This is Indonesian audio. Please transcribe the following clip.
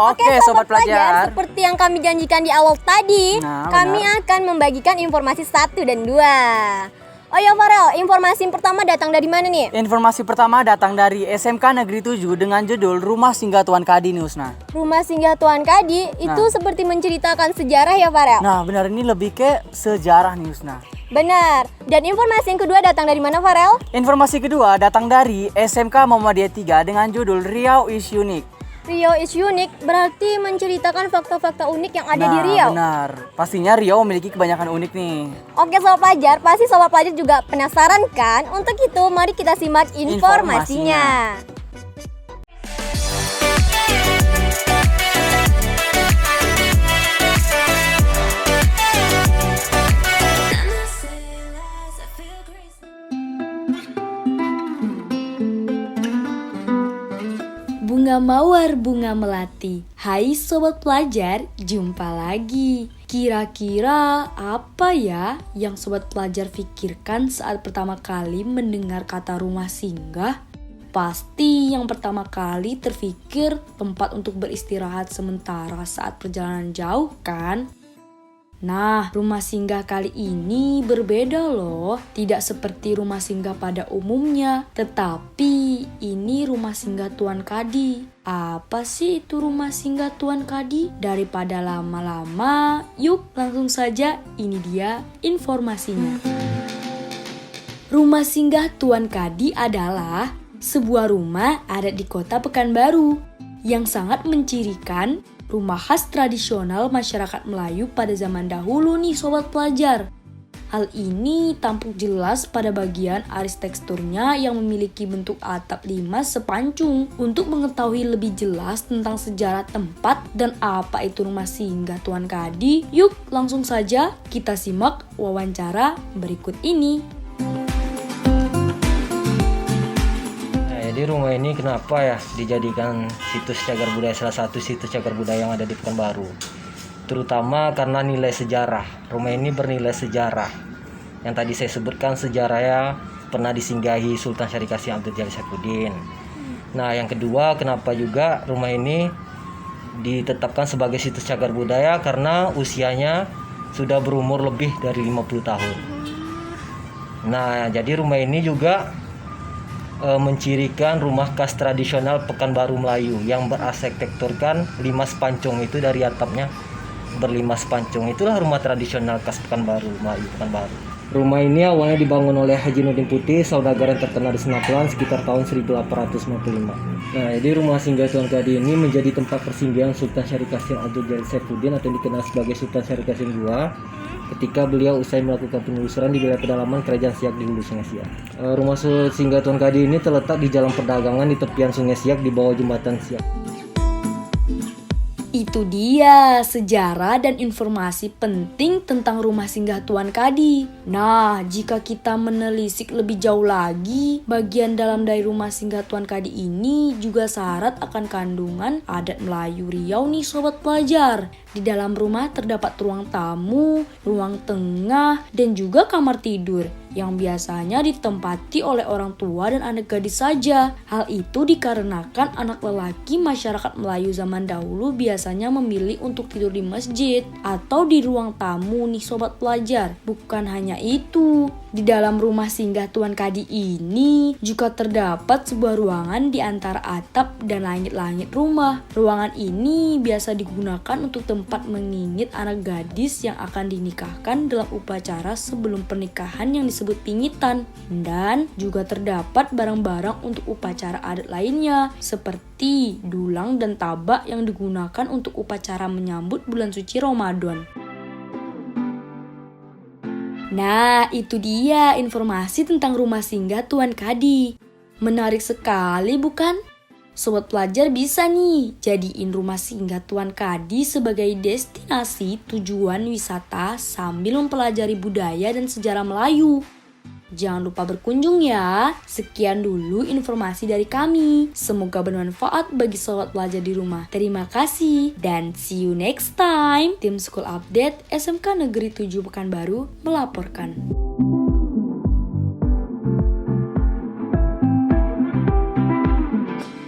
Oke, sobat pelajar. Seperti yang kami janjikan di awal tadi, kami akan membagikan informasi 1 dan 2. Oh ya Farel, informasi pertama datang dari mana nih? Informasi pertama datang dari SMK Negeri 7 dengan judul Rumah Singgah Tuan Kadi nih Usna. Rumah Singgah Tuan Kadi itu seperti menceritakan sejarah ya Farel? Nah benar, ini lebih ke sejarah nih Usna. Benar. Dan informasi yang kedua datang dari mana Farel? Informasi kedua datang dari SMK Muhammadiyah 3 dengan judul Riau is Unique. Riau is Unique berarti menceritakan fakta-fakta unik yang ada di Riau. Benar, pastinya Riau memiliki kebanyakan unik nih. Oke sobat pelajar, pasti sobat pelajar juga penasaran kan? Untuk itu mari kita simak informasinya. Bunga mawar, bunga melati. Hai sobat pelajar, jumpa lagi. Kira-kira apa ya yang sobat pelajar pikirkan saat pertama kali mendengar kata rumah singgah? Pasti yang pertama kali terpikir tempat untuk beristirahat sementara saat perjalanan jauh kan? Nah, rumah singgah kali ini berbeda loh. Tidak seperti rumah singgah pada umumnya, tetapi ini rumah singgah Tuan Kadi. Apa sih itu rumah singgah Tuan Kadi? Daripada lama-lama, yuk langsung saja ini dia informasinya. Rumah singgah Tuan Kadi adalah sebuah rumah ada di kota Pekanbaru yang sangat mencirikan rumah khas tradisional masyarakat Melayu pada zaman dahulu nih sobat pelajar. Hal ini tampak jelas pada bagian arsitekturnya yang memiliki bentuk atap limas sepancung. Untuk mengetahui lebih jelas tentang sejarah tempat dan apa itu rumah singgah Tuan Kadi, yuk langsung saja kita simak wawancara berikut ini. Jadi rumah ini kenapa ya dijadikan situs cagar budaya, salah satu situs cagar budaya yang ada di Pekanbaru. Terutama karena nilai sejarah. Rumah ini bernilai sejarah. Yang tadi saya sebutkan sejarahnya pernah disinggahi Sultan Syarif Qasim Abdul Jalil Saifuddin. Nah, yang kedua kenapa juga rumah ini ditetapkan sebagai situs cagar budaya karena usianya sudah berumur lebih dari 50 tahun. Nah, jadi rumah ini juga mencirikan rumah khas tradisional Pekanbaru Melayu yang berarsitekturkan limas pancung, itu dari atapnya berlimas pancung. Itulah rumah tradisional khas Pekanbaru Melayu, Pekanbaru. Rumah ini awalnya dibangun oleh Haji Nurdin Putih, saudagar yang terkenal di Senapelan sekitar tahun 1855. Nah, jadi rumah singgah Tuan Kadi ini menjadi tempat persinggahan Sultan Syarif Qasim Abdul Jalil Saifuddin atau dikenal sebagai Sultan Syarif Qasim II ketika beliau usai melakukan penelusuran di wilayah pedalaman Kerajaan Siak di hulu Sungai Siak. Rumah singgah Tuan Kadi ini terletak di jalan perdagangan di tepian Sungai Siak di bawah jembatan Siak. Itu dia sejarah dan informasi penting tentang rumah singgah Tuan Kadi. Nah, jika kita menelisik lebih jauh lagi, bagian dalam dari rumah singgah Tuan Kadi ini juga syarat akan kandungan adat Melayu Riau nih sobat pelajar. Di dalam rumah terdapat ruang tamu, ruang tengah, dan juga kamar tidur yang biasanya ditempati oleh orang tua dan anak gadis saja. Hal itu dikarenakan anak lelaki masyarakat Melayu zaman dahulu biasanya memilih untuk tidur di masjid atau di ruang tamu nih sobat pelajar. Bukan hanya itu, di dalam rumah singgah Tuan Kadi ini juga terdapat sebuah ruangan di antara atap dan langit-langit rumah. Ruangan ini biasa digunakan untuk tempat mengingat anak gadis yang akan dinikahkan dalam upacara sebelum pernikahan yang disebut pingitan. Dan juga terdapat barang-barang untuk upacara adat lainnya seperti dulang dan tabak yang digunakan untuk upacara menyambut bulan suci Ramadan. Nah, itu dia informasi tentang rumah singgah Tuan Kadi. Menarik sekali bukan? Sobat pelajar bisa nih jadiin rumah singgah Tuan Kadi sebagai destinasi tujuan wisata sambil mempelajari budaya dan sejarah Melayu. Jangan lupa berkunjung ya. Sekian dulu informasi dari kami. Semoga bermanfaat bagi sobat pelajar di rumah. Terima kasih dan see you next time. Tim School Update SMK Negeri 7 Pekanbaru melaporkan.